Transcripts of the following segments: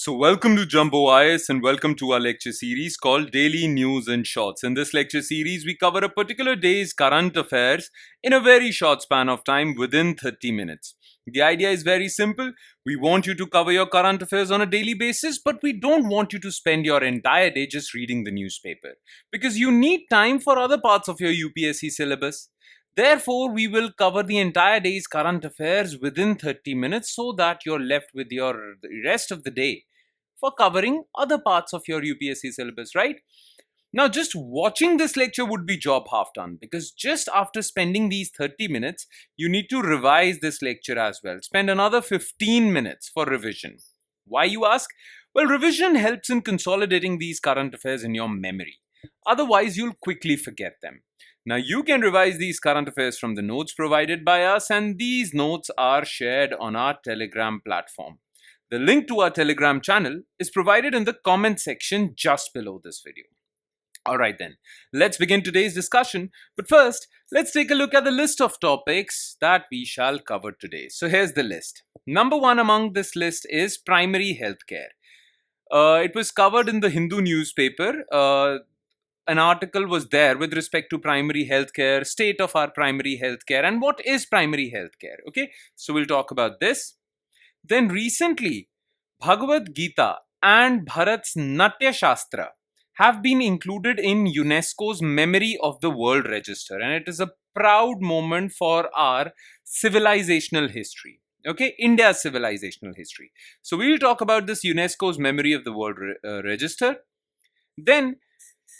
So, welcome to Jumbo IS and welcome to our lecture series called Daily News in Shorts. In this lecture series, we cover a particular day's current affairs in a very short span of time within 30 minutes. The idea is very simple. We want you to cover your current affairs on a daily basis, but we don't want you to spend your entire day just reading the newspaper because you need time for other parts of your UPSC syllabus. Therefore, we will cover the entire day's current affairs within 30 minutes so that you're left with the rest of the day for covering other parts of your UPSC syllabus, right? Now, just watching this lecture would be job half done because just after spending these 30 minutes, you need to revise this lecture as well. Spend another 15 minutes for revision. Why, you ask? Well, revision helps in consolidating these current affairs in your memory. Otherwise, you'll quickly forget them. Now, you can revise these current affairs from the notes provided by us, and these notes are shared on our Telegram platform. The link to our Telegram channel is provided in the comment section just below this video. Alright then, let's begin today's discussion. But first, let's take a look at the list of topics that we shall cover today. So here's the list. Number one among this list is primary healthcare. It was covered in the Hindu newspaper. An article was there with respect to primary healthcare, state of our primary healthcare, and what is primary healthcare. Okay, so we'll talk about this. Then recently, Bhagavad Gita and Bharat's Natya Shastra have been included in UNESCO's Memory of the World Register, and it is a proud moment for our civilizational history. Okay, India's civilizational history. So we'll talk about this UNESCO's Memory of the World Register. Then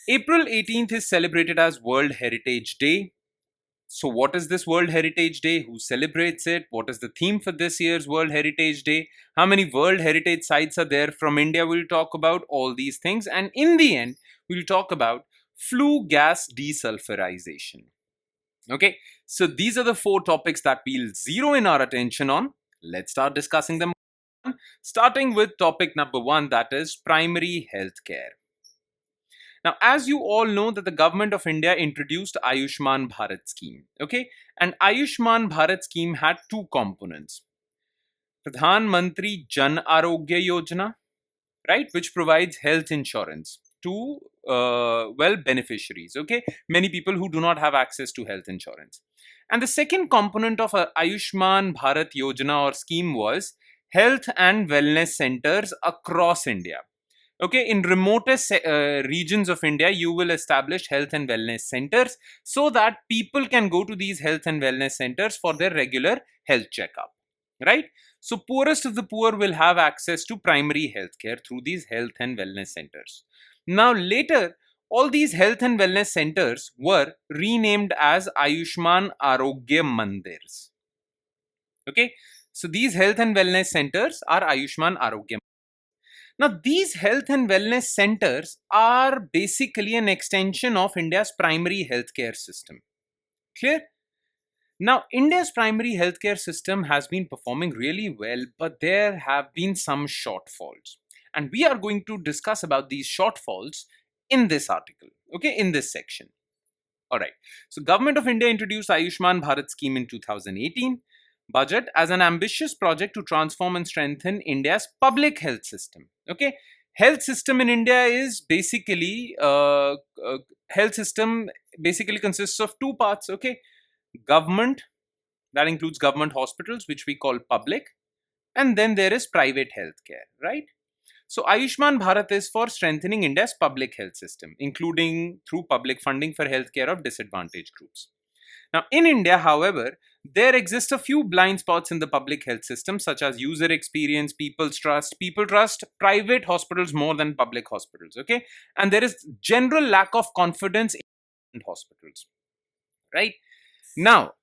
April 18th is celebrated as World Heritage Day. So what is this World Heritage Day? Who celebrates it? What is the theme for this year's World Heritage Day? How many World Heritage sites are there from India? We'll talk about all these things. And in the end, we'll talk about Flue Gas Desulphurisation. Okay, so these are the four topics that we'll zero in our attention on. Let's start discussing them. Starting with topic number one, that is primary healthcare. Now, as you all know that the government of India introduced Ayushman Bharat scheme, okay? And Ayushman Bharat scheme had two components. Pradhan Mantri Jan Arogya Yojana, right? Which provides health insurance to, beneficiaries, okay? Many people who do not have access to health insurance. And the second component of Ayushman Bharat Yojana or scheme was health and wellness centers across India. Okay, in remotest regions of India, you will establish health and wellness centers so that people can go to these health and wellness centers for their regular health checkup, right? So poorest of the poor will have access to primary health care through these health and wellness centers. Now later, all these health and wellness centers were renamed as Ayushman Arogya Mandirs. Okay, so these health and wellness centers are Ayushman Arogya. Now, these health and wellness centers are basically an extension of India's primary healthcare system. Clear? Now, India's primary healthcare system has been performing really well, but there have been some shortfalls. And we are going to discuss about these shortfalls in this article, okay, in this section. Alright, so Government of India introduced Ayushman Bharat scheme in 2018 budget as an ambitious project to transform and strengthen India's public health system. Okay, health system in India is basically health system basically consists of two parts. Okay, government, that includes government hospitals, which we call public, and then there is private healthcare, right? So Ayushman Bharat is for strengthening India's public health system, including through public funding for healthcare of disadvantaged groups. Now, in India, however, there exist a few blind spots in the public health system, such as user experience, people's trust. People trust private hospitals more than public hospitals, okay? And there is general lack of confidence in hospitals, right? Now,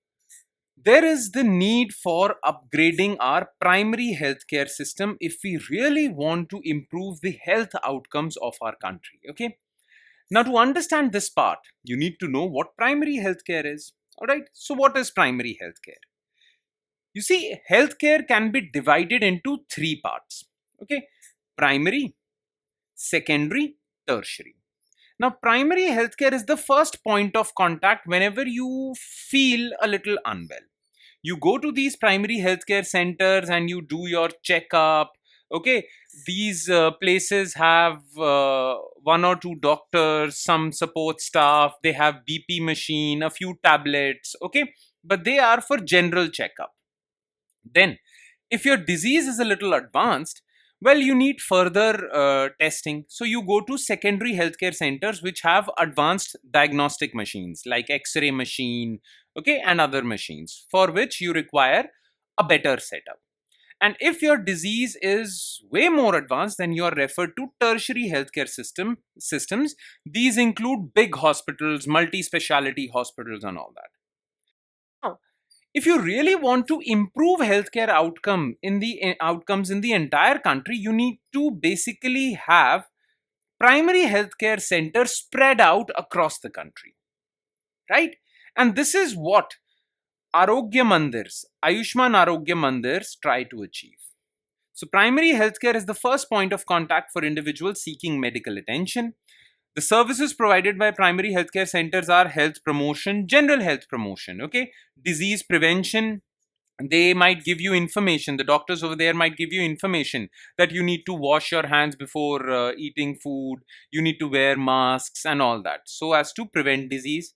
there is the need for upgrading our primary healthcare system if we really want to improve the health outcomes of our country, okay? Now, to understand this part, you need to know what primary healthcare is. Alright, so what is primary healthcare? You see, healthcare can be divided into three parts. Okay, primary, secondary, tertiary. Now, primary healthcare is the first point of contact whenever you feel a little unwell. You go to these primary healthcare centers and you do your checkup, Okay, these places have one or two doctors, some support staff, they have BP machine, a few tablets, okay, but they are for general checkup. Then, if your disease is a little advanced, well, you need further testing. So you go to secondary healthcare centers which have advanced diagnostic machines like X-ray machine, okay, and other machines for which you require a better setup. And if your disease is way more advanced, then you are referred to tertiary healthcare systems. These include big hospitals, multi-speciality hospitals, and all that. Now, if you really want to improve healthcare outcomes in the entire country, you need to basically have primary healthcare centers spread out across the country, right? And this is what Ayushman Arogya Mandirs try to achieve. So, primary healthcare is the first point of contact for individuals seeking medical attention. The services provided by primary healthcare centers are health promotion, general health promotion, okay, disease prevention. They might give you information. The doctors over there might give you information that you need to wash your hands before eating food, you need to wear masks, and all that, so as to prevent disease.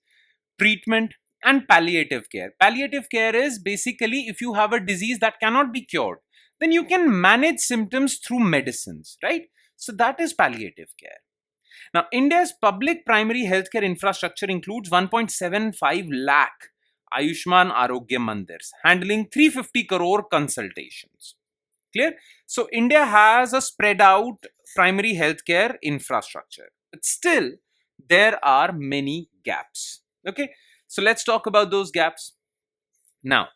Treatment and palliative care. Palliative care is basically if you have a disease that cannot be cured, then you can manage symptoms through medicines, right? So that is palliative care. Now, India's public primary healthcare infrastructure includes 1.75 lakh Ayushman Arogya Mandirs, handling 350 crore consultations. Clear? So, India has a spread out primary healthcare infrastructure. But still, there are many gaps. Okay, so let's talk about those gaps. Now,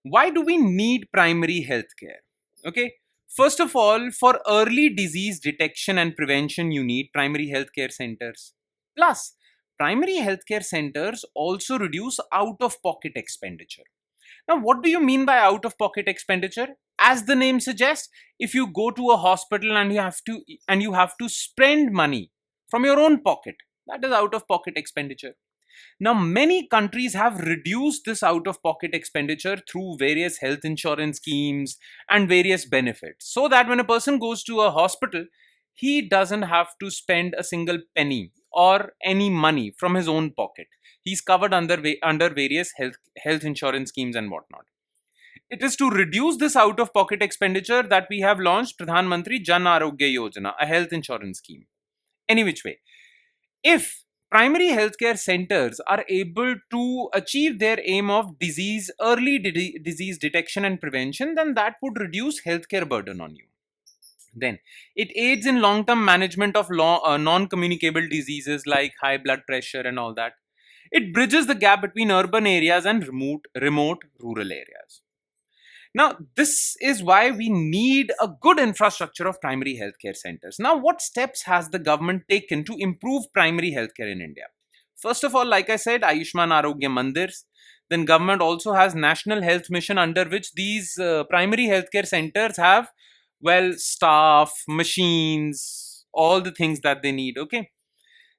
why do we need primary healthcare? Okay, first of all, for early disease detection and prevention, you need primary healthcare centers. Plus, primary healthcare centers also reduce out of pocket expenditure. Now, what do you mean by out of pocket expenditure? As the name suggests, if you go to a hospital and you have to spend money from your own pocket, that is out of pocket expenditure. Now, many countries have reduced this out of pocket expenditure through various health insurance schemes and various benefits, so that when a person goes to a hospital, he doesn't have to spend a single penny or any money from his own pocket. He's covered under various health insurance schemes and whatnot. It is to reduce this out of pocket expenditure that we have launched Pradhan Mantri Jan Arogya Yojana, a health insurance scheme. Any which way, if primary healthcare centers are able to achieve their aim of early disease detection and prevention, then that would reduce healthcare burden on you. Then it aids in long-term management of non-communicable diseases like high blood pressure and all that. It bridges the gap between urban areas and remote rural areas. Now, this is why we need a good infrastructure of primary healthcare centers. Now, what steps has the government taken to improve primary healthcare in India? First of all, like I said, Ayushman Arogya Mandirs. Then government also has National Health Mission, under which these primary healthcare centers have, well, staff, machines, all the things that they need, okay?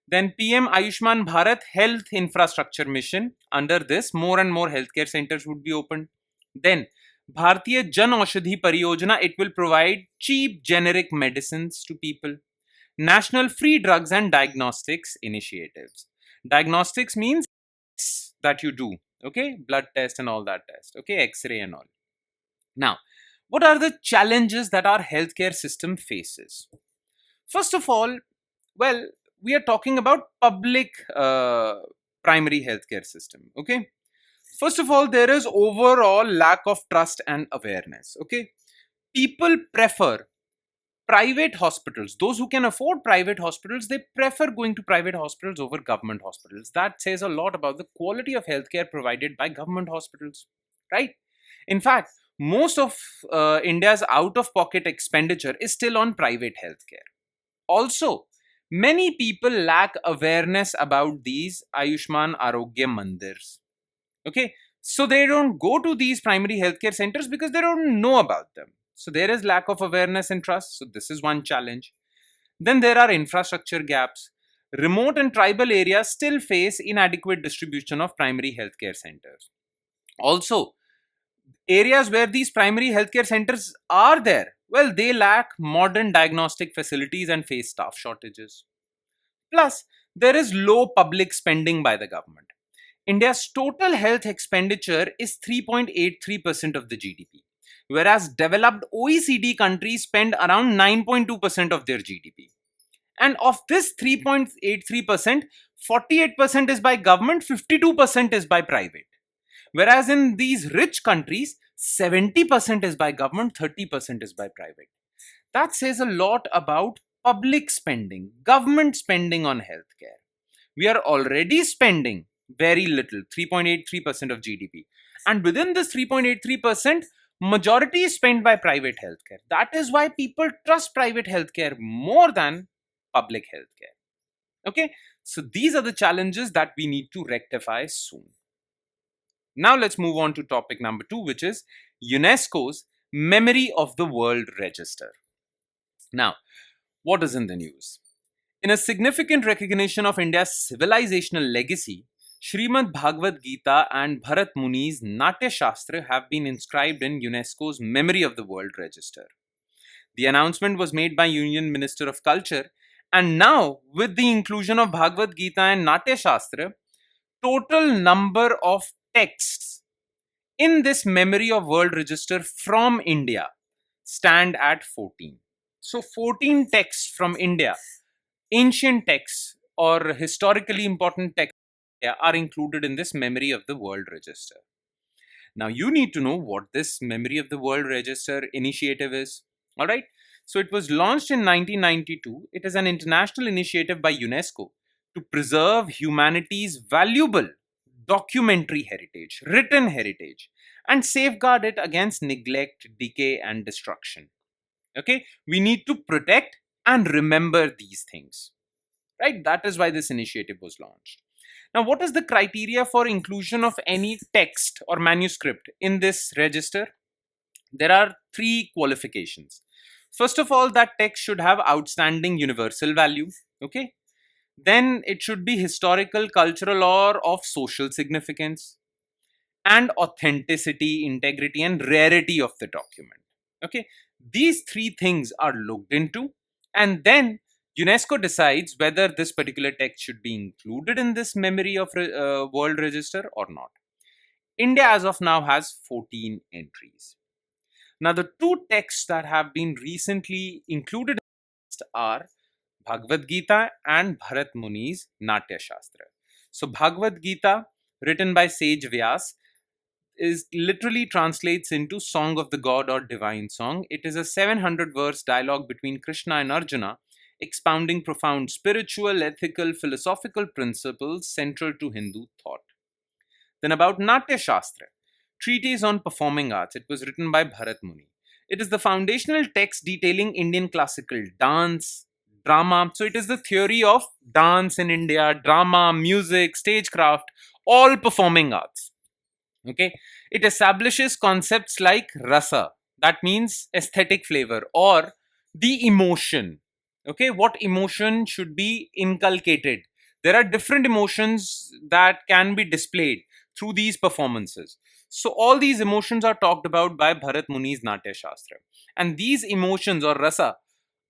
Then PM Ayushman Bharat Health Infrastructure Mission. Under this, more and more healthcare centers would be opened. Then Bharatiya Jan Aushadhi Pariyojana, it will provide cheap generic medicines to people. National Free Drugs and Diagnostics Initiatives. Diagnostics means that you do, okay? Blood test and all that test, okay? X-ray and all. Now, what are the challenges that our healthcare system faces? First of all, well, we are talking about public primary healthcare system, okay? First of all, there is overall lack of trust and awareness, okay? People prefer private hospitals. Those who can afford private hospitals, they prefer going to private hospitals over government hospitals. That says a lot about the quality of healthcare provided by government hospitals, right? In fact, most of India's out-of-pocket expenditure is still on private healthcare. Also, many people lack awareness about these Ayushman Arogya Mandirs. Okay, so they don't go to these primary healthcare centers because they don't know about them. So there is lack of awareness and trust. So this is one challenge. Then there are infrastructure gaps. Remote and tribal areas still face inadequate distribution of primary healthcare centers. Also, areas where these primary healthcare centers are there, Well, they lack modern diagnostic facilities and face staff shortages. Plus, there is low public spending by the government. India's total health expenditure is 3.83% of the GDP, whereas developed OECD countries spend around 9.2% of their GDP. And of this 3.83%, 48% is by government, 52% is by private. Whereas in these rich countries, 70% is by government, 30% is by private. That says a lot about public spending, government spending on healthcare. We are already spending very little, 3.83% of GDP. And within this 3.83%, majority is spent by private healthcare. That is why people trust private healthcare more than public healthcare. Okay, so these are the challenges that we need to rectify soon. Now let's move on to topic number 2, which is UNESCO's Memory of the World Register. Now, what is in the news? In a significant recognition of India's civilizational legacy, Srimad Bhagavad Gita and Bharat Muni's Natya Shastra have been inscribed in UNESCO's Memory of the World Register. The announcement was made by Union Minister of Culture, and now, with the inclusion of Bhagavad Gita and Natya Shastra, total number of texts in this Memory of World Register from India stand at 14. So 14 texts from India, ancient texts or historically important texts, are included in this Memory of the World Register. Now you need to know what this Memory of the World Register initiative is. All right. So it was launched in 1992. It is an international initiative by UNESCO to preserve humanity's valuable documentary heritage, written heritage, and safeguard it against neglect, decay, and destruction. Okay, we need to protect and remember these things, right? That is why this initiative was launched. Now, what is the criteria for inclusion of any text or manuscript in this register? There are 3 qualifications. First of all, that text should have outstanding universal value. Okay, then it should be historical, cultural, or of social significance, and authenticity, integrity, and rarity of the document. Okay, these 3 things are looked into, and then UNESCO decides whether this particular text should be included in this Memory of World Register or not. India as of now has 14 entries. Now, the 2 texts that have been recently included are Bhagavad Gita and Bharat Muni's Natya Shastra. So, Bhagavad Gita, written by sage Vyas, is literally translates into Song of the God or Divine Song. It is a 700 verse dialogue between Krishna and Arjuna, expounding profound spiritual, ethical, philosophical principles central to Hindu thought. Then about Natya Shastra, treatise on performing arts. It was written by Bharat Muni. It is the foundational text detailing Indian classical dance, drama. So it is the theory of dance in India, drama, music, stagecraft, all performing arts. Okay, it establishes concepts like rasa, that means aesthetic flavor, or the emotion. Okay, what emotion should be inculcated? There are different emotions that can be displayed through these performances. So all these emotions are talked about by Bharat Muni's Natya Shastra, and these emotions or rasa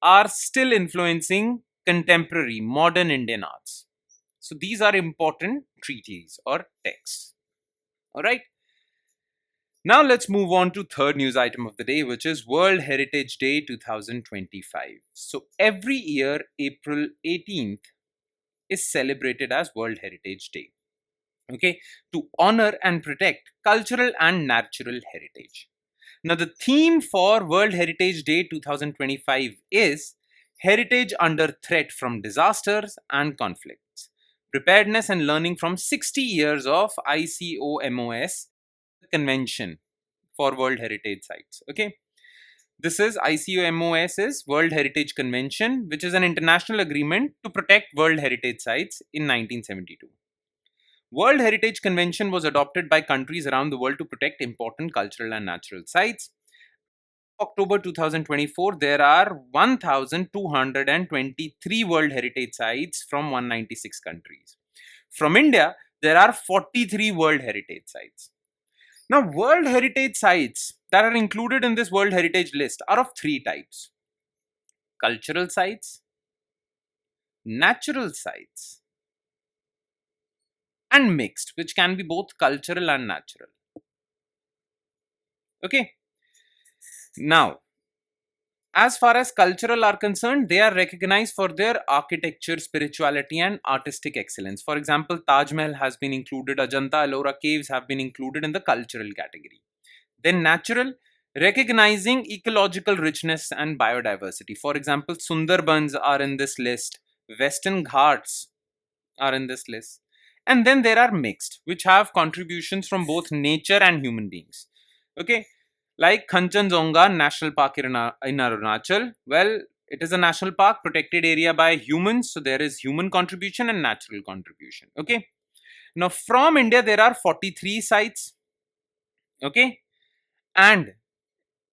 are still influencing contemporary modern Indian arts. So these are important treatises or texts. All right. Now let's move on to third news item of the day, which is World Heritage Day 2025. So every year, April 18th is celebrated as World Heritage Day. Okay, to honor and protect cultural and natural heritage. Now the theme for World Heritage Day 2025 is Heritage Under Threat from Disasters and Conflicts. Preparedness and learning from 60 years of ICOMOS Convention for World Heritage Sites. Okay, this is ICOMOS is World Heritage Convention, which is an international agreement to protect World Heritage Sites in 1972. World Heritage Convention was adopted by countries around the world to protect important cultural and natural sites. October 2024, there are 1,223 World Heritage Sites from 196 countries. From India, there are 43 World Heritage Sites. Now, World Heritage sites that are included in this World Heritage list are of three types: cultural sites, natural sites, and mixed, which can be both cultural and natural. Okay. Now, as far as cultural are concerned, they are recognized for their architecture, spirituality, and artistic excellence. For example, Taj Mahal has been included, Ajanta Ellora caves have been included in the cultural category. Then natural, recognizing ecological richness and biodiversity. For example, Sundarbans are in this list, Western Ghats are in this list. And then there are mixed, which have contributions from both nature and human beings. Okay, like Kanchenjunga National Park in Arunachal. Well, it is a national park protected area by humans, so there is human contribution and natural contribution. Okay, now from India there are 43 sites. Okay, and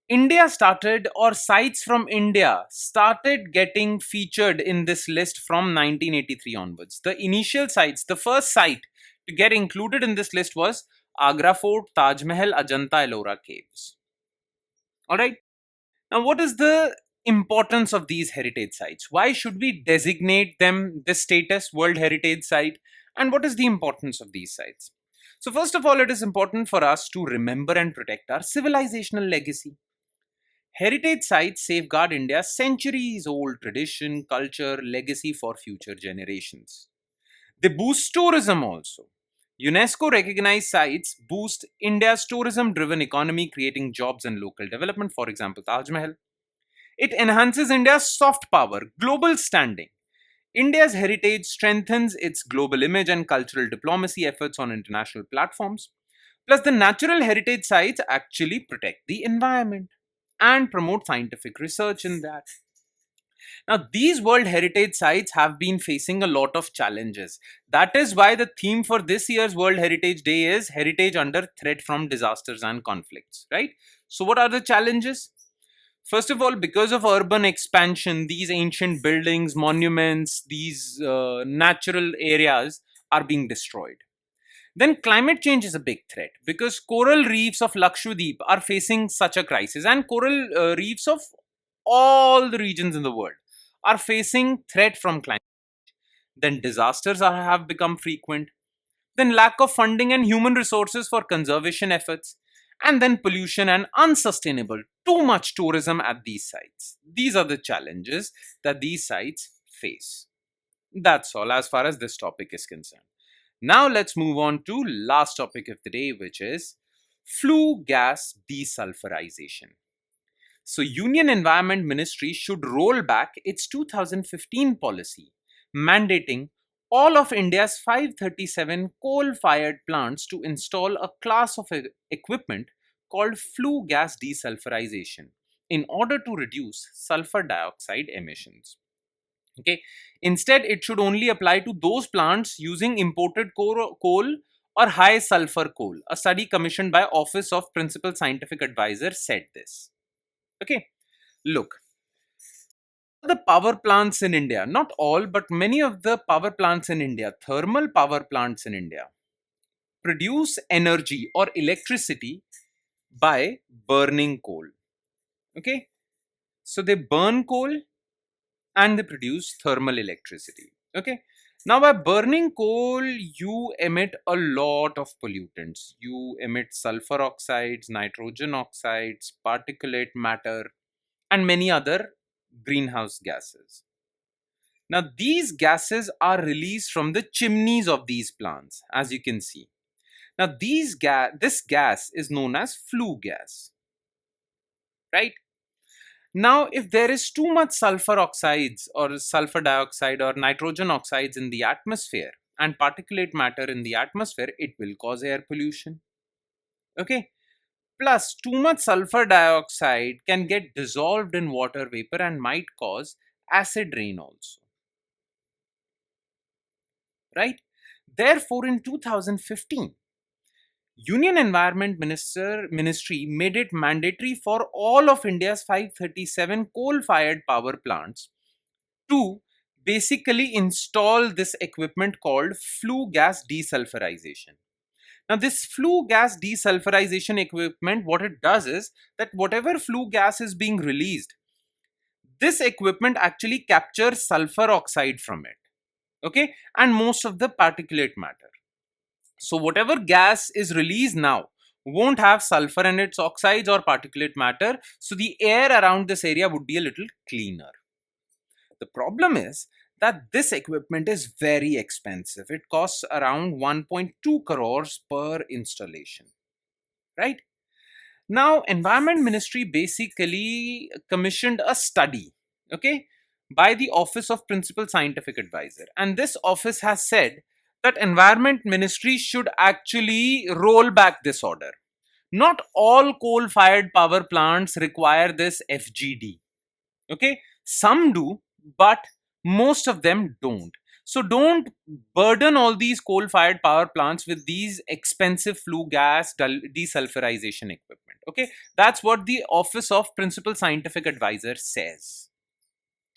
India started, or sites from India started getting featured in this list from 1983 onwards. The initial sites, the first site to get included in this list was Agra Fort, Taj Mahal, Ajanta Ellora caves. Alright. Now, what is the importance of these heritage sites? Why should we designate them this status, World Heritage Site? And what is the importance of these sites? So, first of all, it is important for us to remember and protect our civilizational legacy. Heritage sites safeguard India's centuries old tradition, culture, legacy for future generations. They boost tourism also. UNESCO recognized sites boost India's tourism driven economy, creating jobs and local development. For example, Taj Mahal. It enhances India's soft power, global standing. India's heritage strengthens its global image and cultural diplomacy efforts on international platforms. Plus, the natural heritage sites actually protect the environment and promote scientific research in that. Now, these World Heritage sites have been facing a lot of challenges. That is why the theme for this year's World Heritage Day is Heritage Under Threat from Disasters and Conflicts, right? So, what are the challenges? First of all, because of urban expansion, these ancient buildings, monuments, these natural areas are being destroyed. Then climate change is a big threat because coral reefs of Lakshadweep are facing such a crisis, and coral reefs of all the regions in the world are facing threat from climate. Then have become frequent. Then lack of funding and human resources for conservation efforts. And then pollution and unsustainable, too much tourism at these sites. These are the challenges that these sites face. That's all as far as this topic is concerned. Now let's move on to last topic of the day, which is flue gas desulphurization. So, Union Environment Ministry should roll back its 2015 policy mandating all of India's 537 coal-fired plants to install a class of equipment called flue gas desulphurization in order to reduce sulfur dioxide emissions. Okay. Instead, it should only apply to those plants using imported coal or high sulfur coal. A study commissioned by Office of Principal Scientific Advisor said this. Okay. Look, the power plants in India, not all, but many of the power plants in India, thermal power plants in India, produce energy or electricity by burning coal. Okay. So they burn coal and they produce thermal electricity. Okay. Now, by burning coal, you emit a lot of pollutants. You emit sulfur oxides, nitrogen oxides, particulate matter, and many other greenhouse gases. Now, these gases are released from the chimneys of these plants, as you can see. Now, this gas is known as flue gas, right? Now, if there is too much sulfur oxides or sulfur dioxide or nitrogen oxides in the atmosphere and particulate matter in the atmosphere, it will cause air pollution. Okay. Plus, too much sulfur dioxide can get dissolved in water vapor and might cause acid rain also. Right? Therefore, in 2015, Union Environment Ministry made it mandatory for all of India's 537 coal-fired power plants to basically install this equipment called flue gas desulphurization. Now, this flue gas desulphurization equipment, what it does is that whatever flue gas is being released, this equipment actually captures sulfur oxide from it, okay, and most of the particulate matter. So whatever gas is released now won't have sulfur in its oxides or particulate matter, so the air around this area would be a little cleaner. The problem is that this equipment is very expensive. It costs around 1.2 crores per installation, right? Now, Environment Ministry basically commissioned a study, okay, by the Office of Principal Scientific Advisor. And this office has said that Environment Ministry should actually roll back this order. Not all coal-fired power plants require this FGD, okay? Some do, but most of them don't. So don't burden all these coal-fired power plants with these expensive flue gas desulphurization equipment. Okay, that's what the Office of Principal Scientific Advisor says.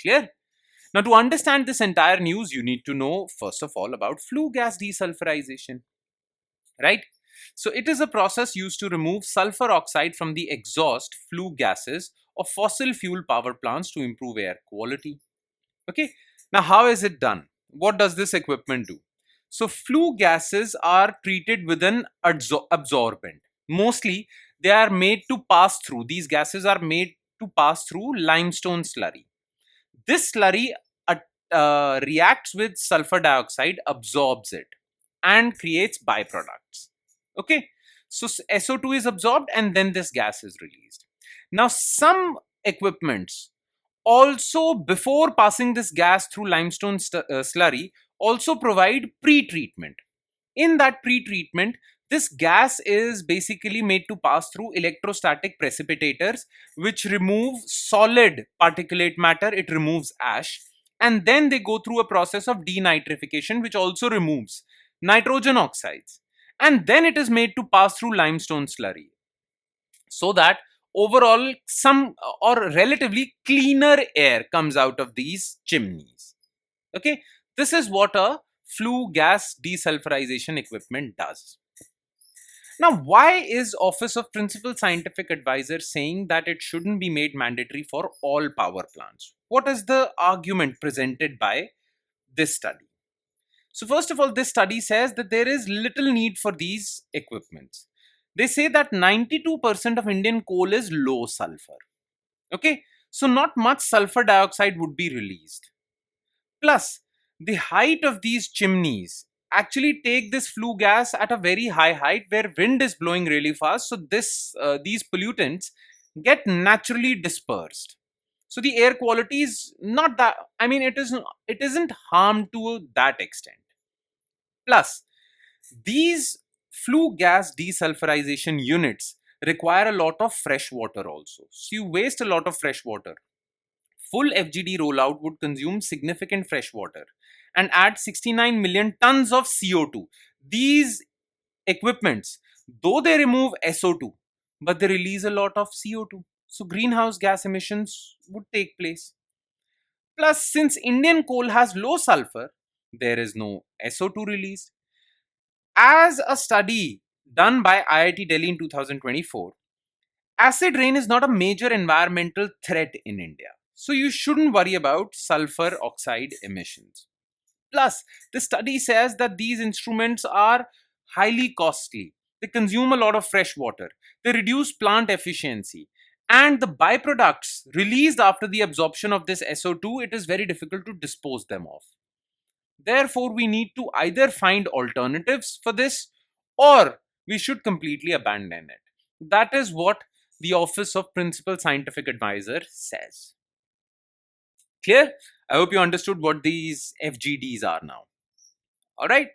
Clear? Now, to understand this entire news, you need to know first of all about flue gas desulphurization, right? So it is a process used to remove sulfur oxide from the exhaust flue gases of fossil fuel power plants to improve air quality. Okay, now how is it done? What does this equipment do? So flue gases are treated with an absorbent. Mostly they are made to pass through, these gases are made to pass through limestone slurry. This slurry reacts with sulfur dioxide, absorbs it, and creates byproducts. Okay, so SO2 is absorbed and then this gas is released. Now, some equipments also, before passing this gas through limestone slurry, also provide pre-treatment. In that pre-treatment, this gas is basically made to pass through electrostatic precipitators, which remove solid particulate matter, it removes ash, and then they go through a process of denitrification, which also removes nitrogen oxides. And then it is made to pass through limestone slurry, so that overall some or relatively cleaner air comes out of these chimneys. Okay, this is what a flue gas desulphurization equipment does. Now, why is Office of Principal Scientific Advisor saying that it shouldn't be made mandatory for all power plants? What is the argument presented by this study? So first of all, this study says that there is little need for these equipments. They say that 92% of Indian coal is low sulfur. Okay, so not much sulfur dioxide would be released. Plus, the height of these chimneys actually take this flue gas at a very high height where wind is blowing really fast. So these pollutants get naturally dispersed. So the air quality is not that, I mean, it isn't harmed to that extent. Plus, these flue gas desulphurization units require a lot of fresh water also. So you waste a lot of fresh water. Full FGD rollout would consume significant fresh water and add 69 million tons of CO2. These equipments, though they remove SO2, but they release a lot of CO2. So greenhouse gas emissions would take place. Plus, since Indian coal has low sulfur, there is no SO2 released. As a study done by IIT Delhi in 2024, acid rain is not a major environmental threat in India. So you shouldn't worry about sulfur oxide emissions. Plus, the study says that these instruments are highly costly. They consume a lot of fresh water. They reduce plant efficiency. And the byproducts released after the absorption of this SO2, it is very difficult to dispose them of. Therefore, we need to either find alternatives for this or we should completely abandon it. That is what the Office of Principal Scientific Advisor says. Clear? I hope you understood what these FGDs are now. Alright?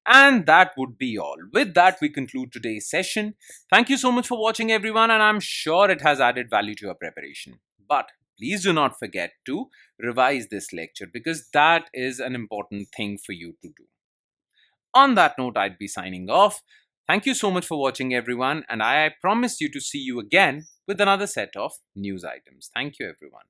And that would be all. With that, we conclude today's session. Thank you so much for watching, everyone, and I'm sure it has added value to your preparation. But please do not forget to revise this lecture because that is an important thing for you to do. On that note, I'd be signing off. Thank you so much for watching, everyone, and I promise you to see you again with another set of news items. Thank you, everyone.